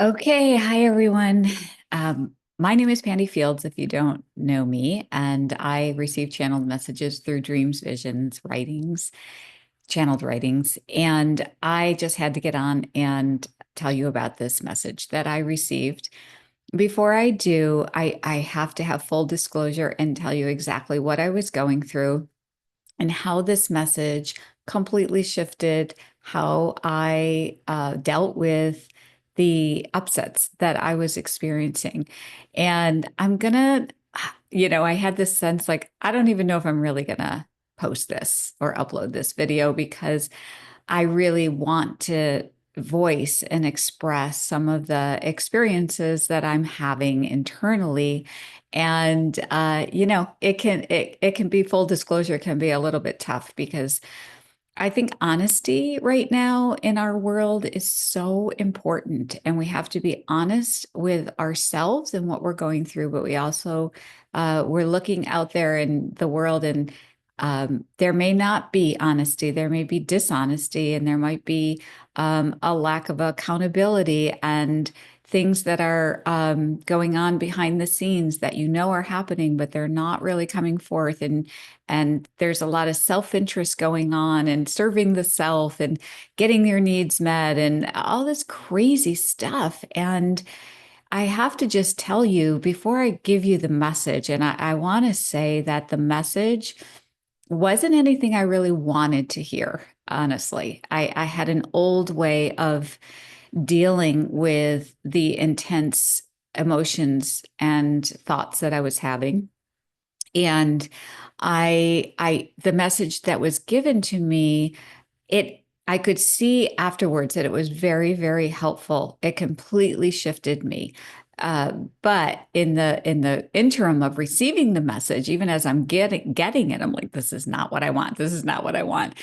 Okay, hi everyone. My name is Pandy Fields, if you don't know me, and I receive channeled messages through dreams, visions, writings, channeled writings. And I just had to get on and tell you about this message that I received. Before I do, I have to have full disclosure and tell you exactly what I was going through and how this message completely shifted how I dealt with the upsets that I was experiencing. And I had this sense like, I don't even know if I'm really gonna post this or upload this video because I really want to voice and express some of the experiences that I'm having internally. And it can be full disclosure, can be a little bit tough because I think honesty right now in our world is so important, and we have to be honest with ourselves and what we're going through. But we also we're looking out there in the world, and there may not be honesty, there may be dishonesty, and there might be a lack of accountability and things that are going on behind the scenes that you know are happening, but they're not really coming forth. And there's a lot of self-interest going on and serving the self and getting your needs met and all this crazy stuff. And I have to just tell you before I give you the message, and I want to say that the message wasn't anything I really wanted to hear, honestly. I had an old way of dealing with the intense emotions and thoughts that I was having. And the message that was given to me, I could see afterwards that it was very, very helpful. It completely shifted me. But in the interim of receiving the message, even as I'm getting it, I'm like, this is not what I want. This is not what I want.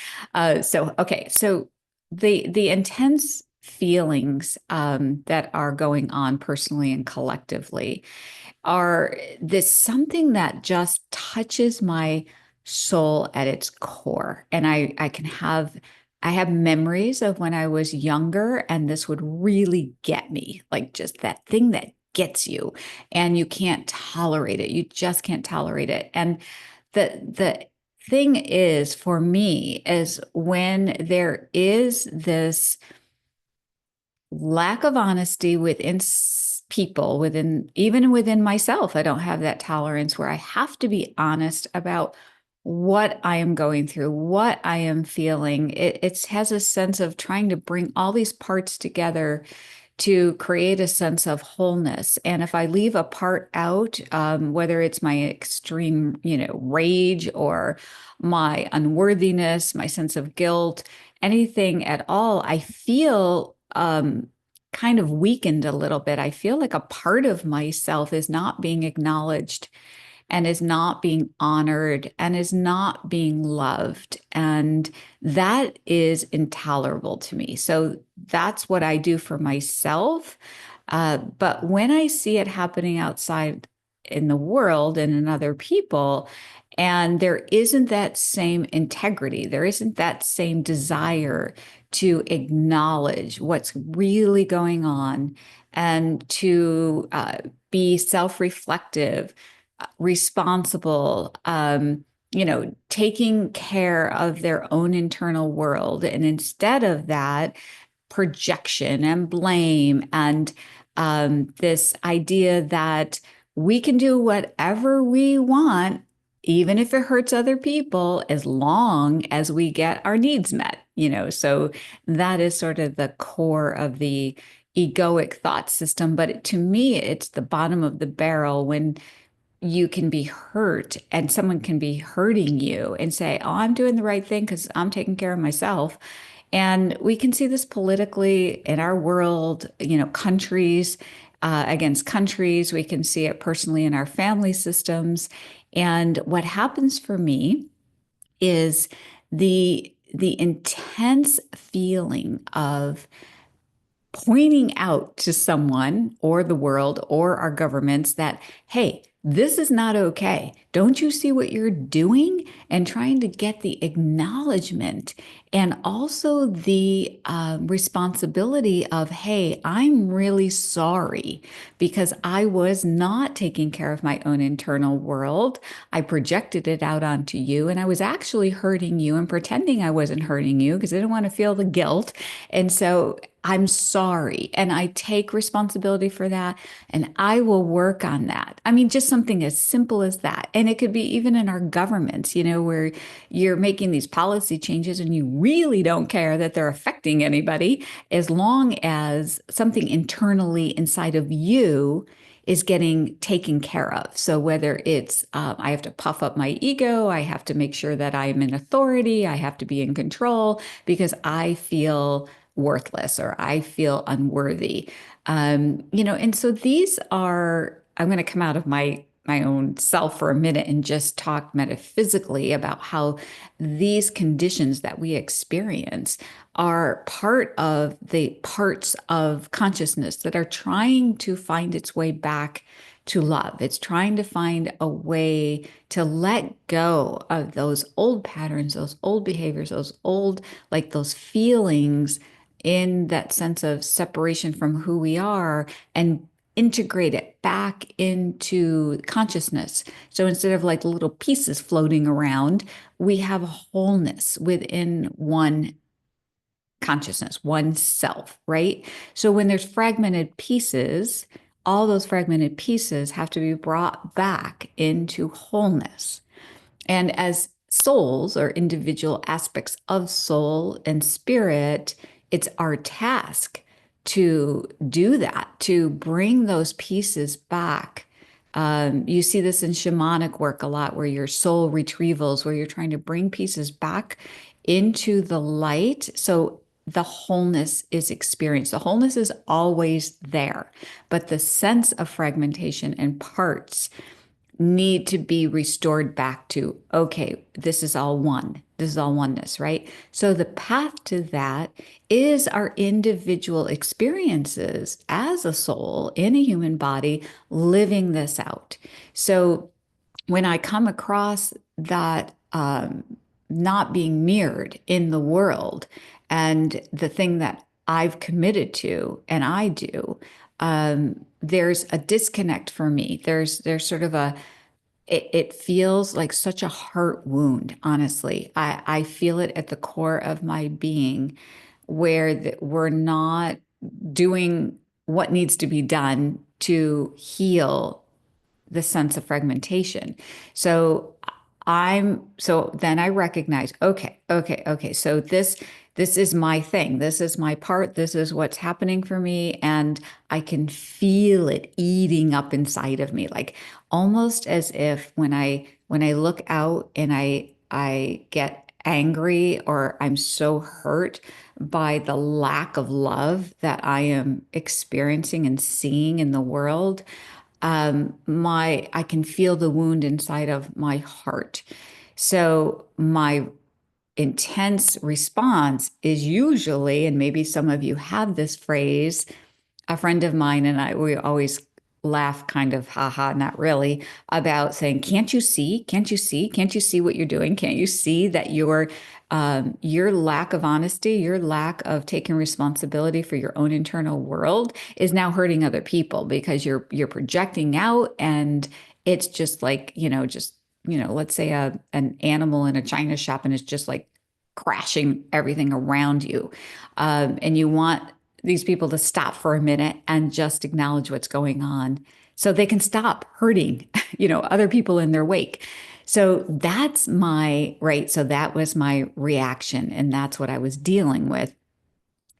So the intense feelings that are going on personally and collectively are this something that just touches my soul at its core. And I have memories of when I was younger, and this would really get me, like just that thing that gets you and you can't tolerate it. You just can't tolerate it. And the thing is for me is when there is this lack of honesty within people, within even within myself. I don't have that tolerance where I have to be honest about what I am going through, what I am feeling. It has a sense of trying to bring all these parts together to create a sense of wholeness. And if I leave a part out, whether it's my extreme, rage or my unworthiness, my sense of guilt, anything at all, I feel kind of weakened a little bit. I feel like a part of myself is not being acknowledged and is not being honored and is not being loved. And that is intolerable to me. So that's what I do for myself. But when I see it happening outside in the world and in other people, and there isn't that same integrity, there isn't that same desire to acknowledge what's really going on and to be self reflective, responsible, taking care of their own internal world. And instead of that, projection and blame and this idea that we can do whatever we want, even if it hurts other people, as long as we get our needs met. So that is sort of the core of the egoic thought system. But to me, it's the bottom of the barrel when you can be hurt and someone can be hurting you and say, oh, I'm doing the right thing because I'm taking care of myself. And we can see this politically in our world, countries against countries. We can see it personally in our family systems. And what happens for me is the intense feeling of pointing out to someone or the world or our governments that, hey, this is not okay. Don't you see what you're doing? And trying to get the acknowledgement and also the responsibility of, hey, I'm really sorry because I was not taking care of my own internal world. I projected it out onto you, and I was actually hurting you and pretending I wasn't hurting you because I didn't want to feel the guilt. And so I'm sorry. And I take responsibility for that. And I will work on that. I mean, just something as simple as that. And it could be even in our governments, where you're making these policy changes and you really don't care that they're affecting anybody, as long as something internally inside of you is getting taken care of. So whether it's I have to puff up my ego, I have to make sure that I'm in authority, I have to be in control because I feel worthless or I feel unworthy. And so these are, I'm going to come out of my own self for a minute and just talk metaphysically about how these conditions that we experience are part of the parts of consciousness that are trying to find its way back to love. It's trying to find a way to let go of those old patterns, those old behaviors, those old, like those feelings in that sense of separation from who we are and integrate it back into consciousness. So instead of like little pieces floating around, we have a wholeness within one consciousness, one self, right? So when there's fragmented pieces, all those fragmented pieces have to be brought back into wholeness. And as souls or individual aspects of soul and spirit, it's our task to do that, to bring those pieces back. You see this in shamanic work a lot, where your soul retrievals, where you're trying to bring pieces back into the light. So the wholeness is experienced. The wholeness is always there, but the sense of fragmentation and parts need to be restored back to, okay, this is all one. This is all oneness, right? So the path to that is our individual experiences as a soul in a human body living this out. So when I come across that not being mirrored in the world and the thing that I've committed to and I do, there's a disconnect for me. There's sort of it feels like such a heart wound, honestly. I feel it at the core of my being where we're not doing what needs to be done to heal the sense of fragmentation. So so then I recognize, okay. So this is my thing. This is my part. This is what's happening for me. And I can feel it eating up inside of me, like almost as if when I look out and I get angry or I'm so hurt by the lack of love that I am experiencing and seeing in the world, my I can feel the wound inside of my heart. So my intense response is usually, and maybe some of you have this phrase, a friend of mine and I, we always laugh kind of, haha, not really, about saying, can't you see? Can't you see? Can't you see what you're doing? Can't you see that your lack of honesty, your lack of taking responsibility for your own internal world is now hurting other people because you're projecting out and it's just like, let's say an animal in a china shop and it's just like crashing everything around you. And you want these people to stop for a minute and just acknowledge what's going on so they can stop hurting, other people in their wake. So that's my, right. So that was my reaction. And that's what I was dealing with.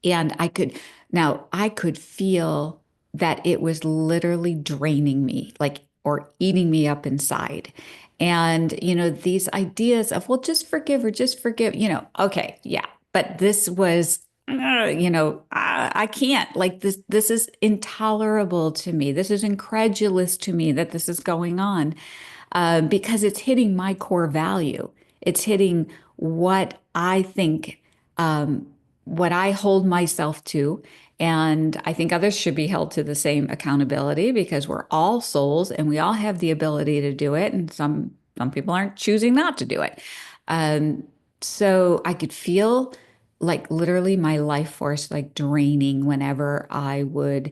And I could feel that it was literally draining me, like, or eating me up inside. And, these ideas of, well, just forgive or just forgive, okay, yeah. But this was, I can't, like, this is intolerable to me. This is incredulous to me that this is going on, because it's hitting my core value. It's hitting what I think, what I hold myself to, And I think others should be held to the same accountability because we're all souls and we all have the ability to do it. And some people aren't choosing not to do it. Um, so I could feel like literally my life force like draining whenever I would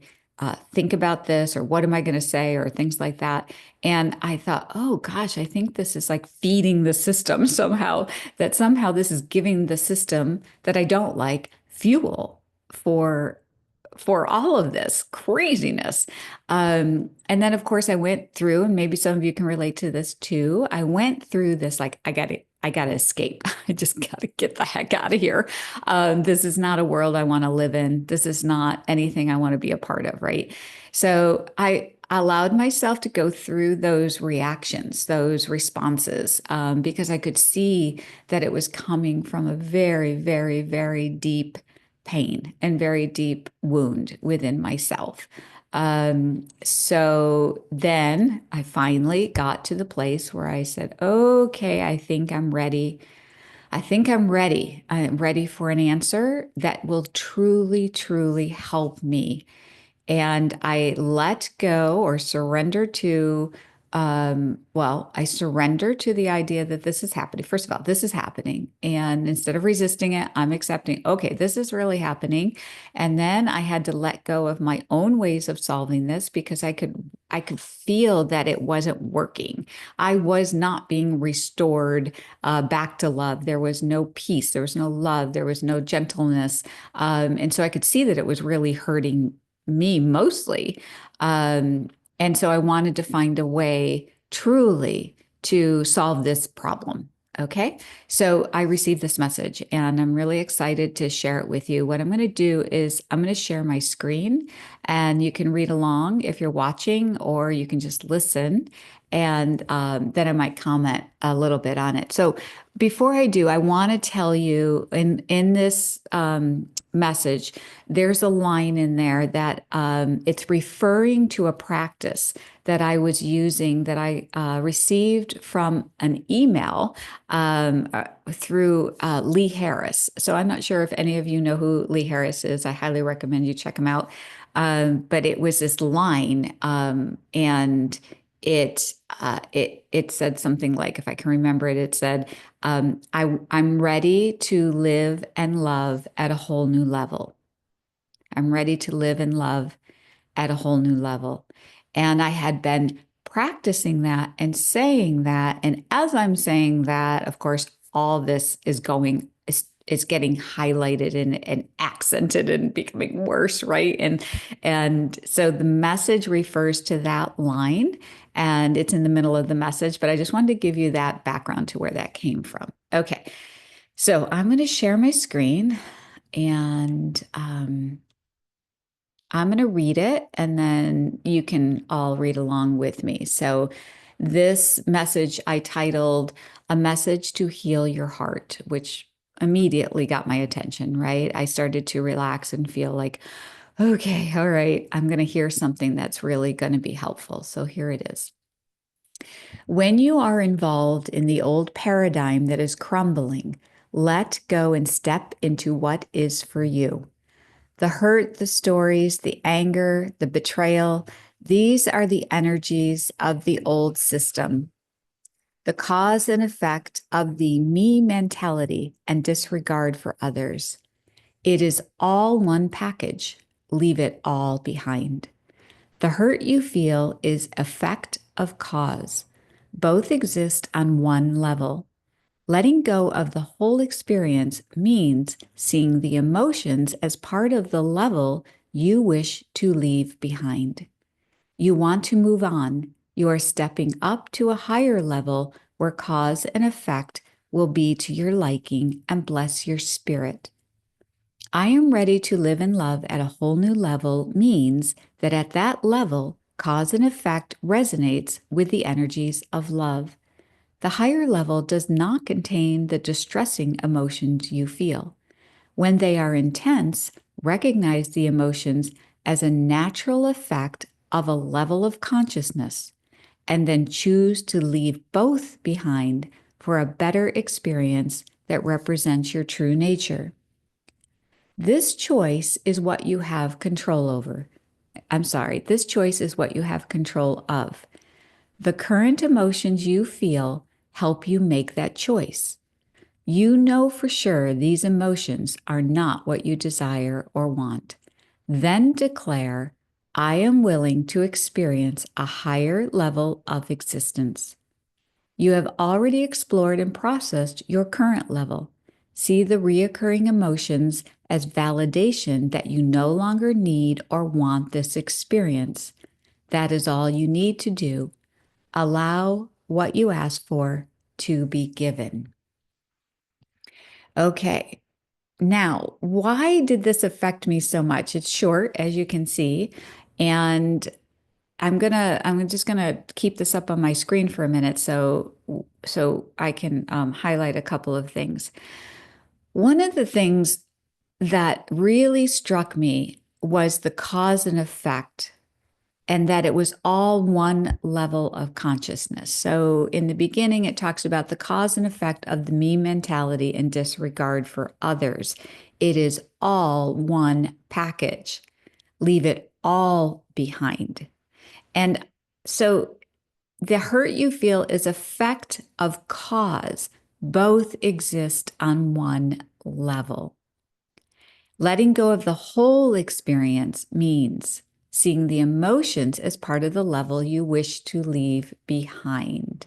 think about this or what am I going to say or things like that. And I thought, oh gosh, I think this is like feeding the system somehow, that somehow this is giving the system that I don't like fuel for all of this craziness. And then, of course, I went through, and maybe some of you can relate to this too. I went through this like, I got to escape. I just got to get the heck out of here. This is not a world I want to live in. This is not anything I want to be a part of, right? So I allowed myself to go through those reactions, those responses, because I could see that it was coming from a very, very, very deep pain and very deep wound within myself. So then I finally got to the place where I said, okay, I think I'm ready. I think I'm ready. I'm ready for an answer that will truly, truly help me, and I let go or surrender to, well, I surrender to the idea that this is happening. First of all, this is happening. And instead of resisting it, I'm accepting, okay, this is really happening. And then I had to let go of my own ways of solving this because I could feel that it wasn't working. I was not being restored back to love. There was no peace. There was no love. There was no gentleness. And so I could see that it was really hurting me mostly. Um, and so I wanted to find a way truly to solve this problem. Okay. So I received this message and I'm really excited to share it with you. What I'm going to do is I'm going to share my screen and you can read along if you're watching, or you can just listen. And then I might comment a little bit on it. So before I do, I want to tell you in this message, there's a line in there that it's referring to a practice that I was using that I received from an email through Lee Harris. So I'm not sure if any of you know who Lee Harris is. I highly recommend you check him out. But it was this line, and it said something like, if I can remember it, it said, I'm ready to live and love at a whole new level. I'm ready to live and love at a whole new level. And I had been practicing that and saying that. And as I'm saying that, of course, all this is getting highlighted and accented and becoming worse, right? And so the message refers to that line and it's in the middle of the message, but I just wanted to give you that background to where that came from. Okay. So I'm going to share my screen and I'm going to read it and then you can all read along with me. So, this message I titled A Message to Heal Your Heart, which immediately got my attention, right? I started to relax and feel like, okay, all right, I'm going to hear something that's really going to be helpful. So, here it is. When you are involved in the old paradigm that is crumbling, let go and step into what is for you. The hurt, the stories, the anger, the betrayal, these are the energies of the old system, the cause and effect of the me mentality and disregard for others. It is all one package. Leave it all behind. The hurt you feel is effect of cause. Both exist on one level. Letting go of the whole experience means seeing the emotions as part of the level you wish to leave behind. You want to move on. You are stepping up to a higher level where cause and effect will be to your liking and bless your spirit. I am ready to live in love at a whole new level means that at that level, cause and effect resonates with the energies of love. The higher level does not contain the distressing emotions you feel. When they are intense, recognize the emotions as a natural effect of a level of consciousness, and then choose to leave both behind for a better experience that represents your true nature. This choice is what you have control over. I'm sorry, this choice is what you have control of. The current emotions you feel help you make that choice. You know for sure these emotions are not what you desire or want. Then declare, I am willing to experience a higher level of existence. You have already explored and processed your current level. See the reoccurring emotions as validation that you no longer need or want this experience. That is all you need to do. Allow what you ask for to be given. Okay. Now, why did this affect me so much? It's short, as you can see, and I'm just gonna keep this up on my screen for a minute so I can highlight a couple of things. One of the things that really struck me was the cause and effect, and that it was all one level of consciousness. So in the beginning, it talks about the cause and effect of the me mentality and disregard for others. It is all one package. Leave it all behind. And so the hurt you feel is effect of cause. Both exist on one level. Letting go of the whole experience means seeing the emotions as part of the level you wish to leave behind.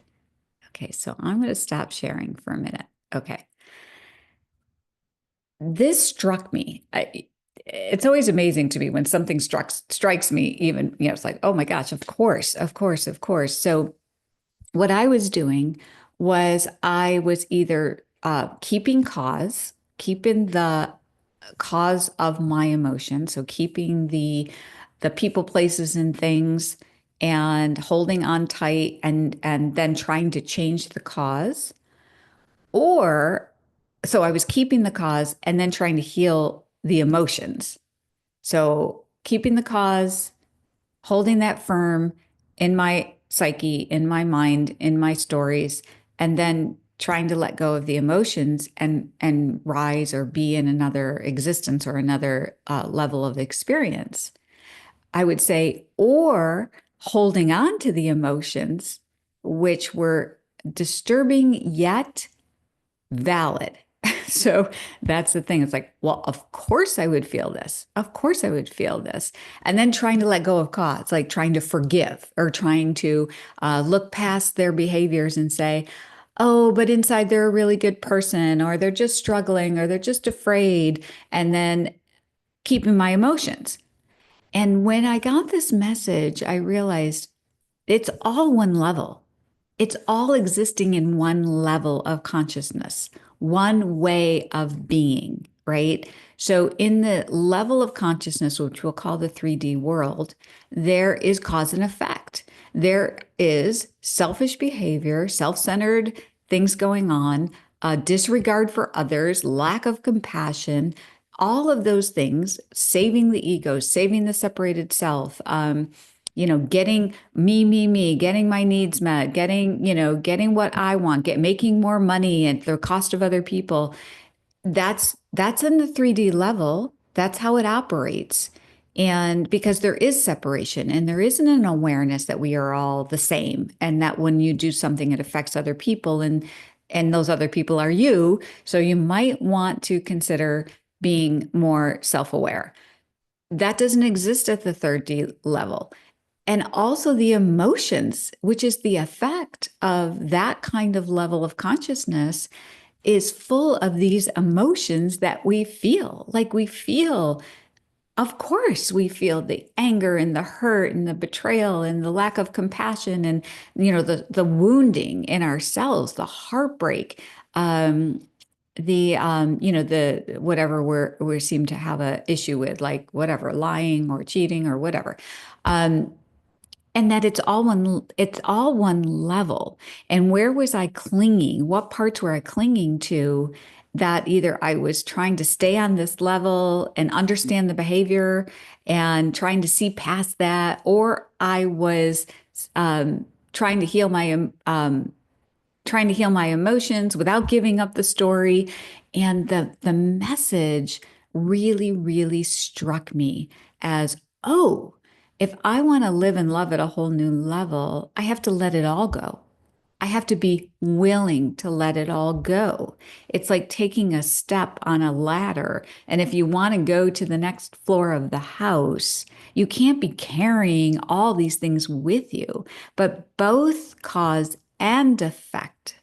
Okay, so I'm going to stop sharing for a minute. Okay. This struck me. It's always amazing to me when something strikes me, even, it's like, oh my gosh, of course, of course, of course. So what I was doing was I was either keeping the cause of my emotion, so keeping the people, places, and things, and holding on tight, and then trying to change the cause, or so I was keeping the cause and then trying to heal the emotions. So keeping the cause, holding that firm in my psyche, in my mind, in my stories, and then trying to let go of the emotions and rise or be in another existence or another level of experience. I would say, or holding on to the emotions, which were disturbing yet valid. So that's the thing. It's like, well, of course I would feel this. Of course I would feel this. And then trying to let go of cause, like trying to forgive or trying to look past their behaviors and say, oh, but inside they're a really good person, or they're just struggling, or they're just afraid. And then keeping my emotions. And when I got this message, I realized it's all one level. It's all existing in one level of consciousness, one way of being, right? So, in the level of consciousness, which we'll call the 3D world, there is cause and effect. There is selfish behavior, self centered things going on, disregard for others, lack of compassion, all of those things, saving the ego, saving the separated self, getting me, getting my needs met, getting what I want, making more money at the cost of other people. That's in the 3D level. That's how it operates. And because there is separation and there isn't an awareness that we are all the same, and that when you do something, it affects other people, and those other people are you. So you might want to consider being more self-aware. That doesn't exist at the 3D level. And also the emotions, which is the effect of that kind of level of consciousness, is full of these emotions that we feel. Like we feel, of course, we feel the anger and the hurt and the betrayal and the lack of compassion and the wounding in ourselves, the heartbreak, the whatever we seem to have a issue with, like whatever, lying or cheating or whatever. Um, and that it's all one level. And where was I clinging? What parts were I clinging to, that either I was trying to stay on this level and understand the behavior and trying to see past that, or I was um, trying to heal my emotions without giving up the story. And the message really, really struck me as, oh, if I want to live and love at a whole new level, I have to let it all go. I have to be willing to let it all go. It's like taking a step on a ladder. And if you want to go to the next floor of the house, you can't be carrying all these things with you, but both cause and effect.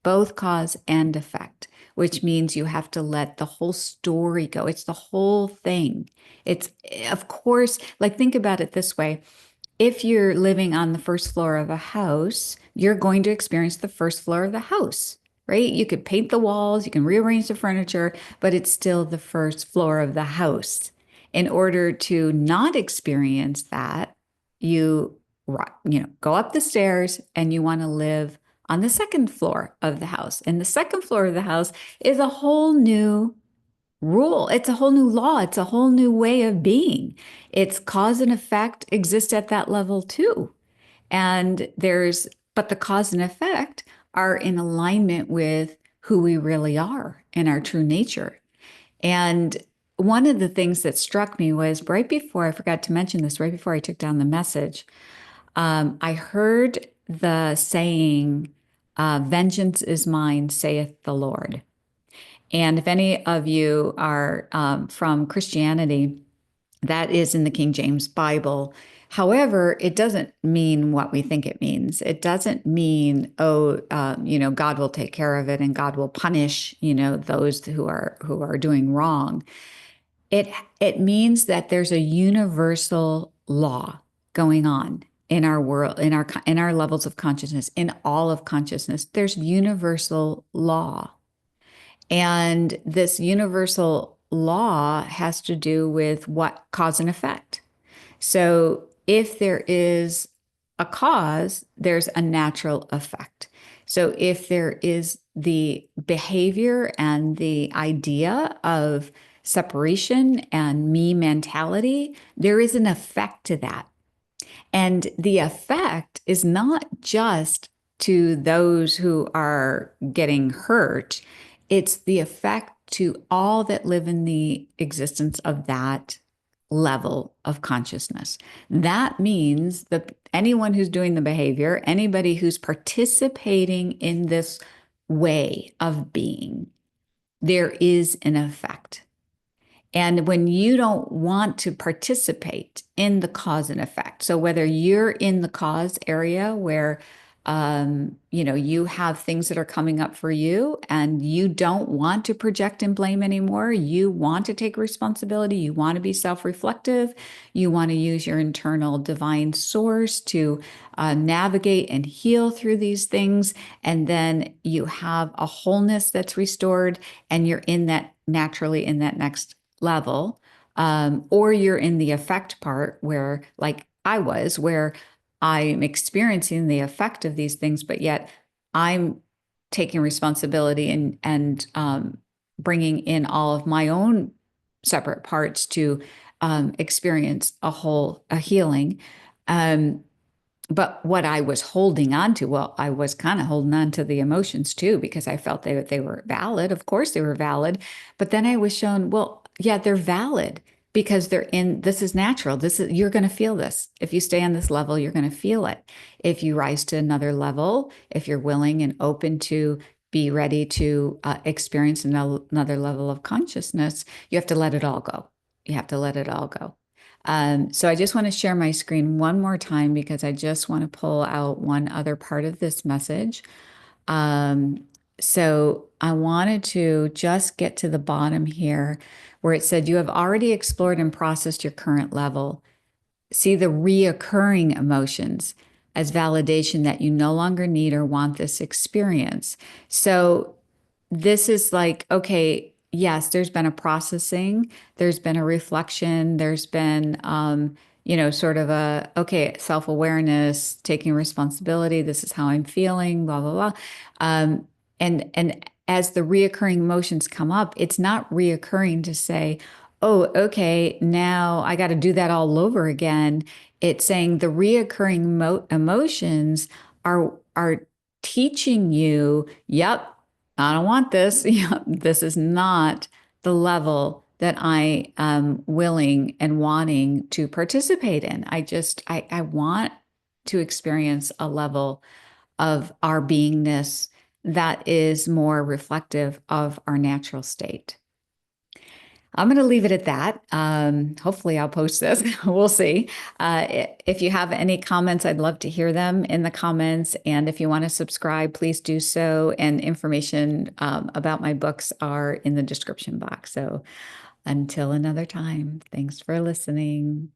Both cause and effect, which means you have to let the whole story go. It's the whole thing. It's, of course, like think about it this way. If you're living on the first floor of a house, you're going to experience the first floor of the house, right? You could paint the walls, you can rearrange the furniture, but it's still the first floor of the house. In order to not experience that, you go up the stairs and you want to live on the second floor of the house. And the second floor of the house is a whole new rule. It's a whole new law. It's a whole new way of being. It's cause and effect exist at that level too. And but the cause and effect are in alignment with who we really are and our true nature. And one of the things that struck me was right before, I forgot to mention this, right before I took down the message, I heard the saying, vengeance is mine, saith the Lord. And if any of you are from Christianity, that is in the King James Bible. However, it doesn't mean what we think it means. It doesn't mean, oh, God will take care of it and God will punish, those who are doing wrong. It means that there's a universal law going on in our world, in our levels of consciousness, in all of consciousness. There's universal law. And this universal law has to do with what cause and effect. So if there is a cause, there's a natural effect. So if there is the behavior and the idea of separation and me mentality, there is an effect to that. And the effect is not just to those who are getting hurt, it's the effect to all that live in the existence of that level of consciousness. That means that anyone who's doing the behavior, anybody who's participating in this way of being, there is an effect. And when you don't want to participate in the cause and effect, so whether you're in the cause area where you have things that are coming up for you and you don't want to project and blame anymore, you want to take responsibility, you want to be self-reflective, you want to use your internal divine source to navigate and heal through these things, and then you have a wholeness that's restored, and you're in that naturally in that next level, or you're in the effect part where, like I was, where I'm experiencing the effect of these things, but yet I'm taking responsibility and bringing in all of my own separate parts to experience a healing. But what I was holding on to, well, I was kind of holding on to the emotions too, because I felt they were valid. Of course, they were valid. But then I was shown, well, yeah, they're valid because this is natural. You're going to feel this. If you stay on this level, you're going to feel it. If you rise to another level, if you're willing and open to be ready to experience another level of consciousness, you have to let it all go. You have to let it all go. So I just want to share my screen one more time because I just want to pull out one other part of this message. So I wanted to just get to the bottom here where it said, you have already explored and processed your current level. See the reoccurring emotions as validation that you no longer need or want this experience. So this is like, okay, yes, there's been a processing, there's been a reflection, there's been, sort of okay, self-awareness, taking responsibility. This is how I'm feeling, blah, blah, blah. And as the reoccurring emotions come up, it's not reoccurring to say, oh, okay, now I got to do that all over again. It's saying the reoccurring emotions are teaching you, yep, I don't want this. This is not the level that I am willing and wanting to participate in. I want to experience a level of our beingness that is more reflective of our natural state. I'm going to leave it at that. Hopefully, I'll post this. We'll see. If you have any comments, I'd love to hear them in the comments. And if you want to subscribe, please do so. And information about my books are in the description box. So until another time, thanks for listening.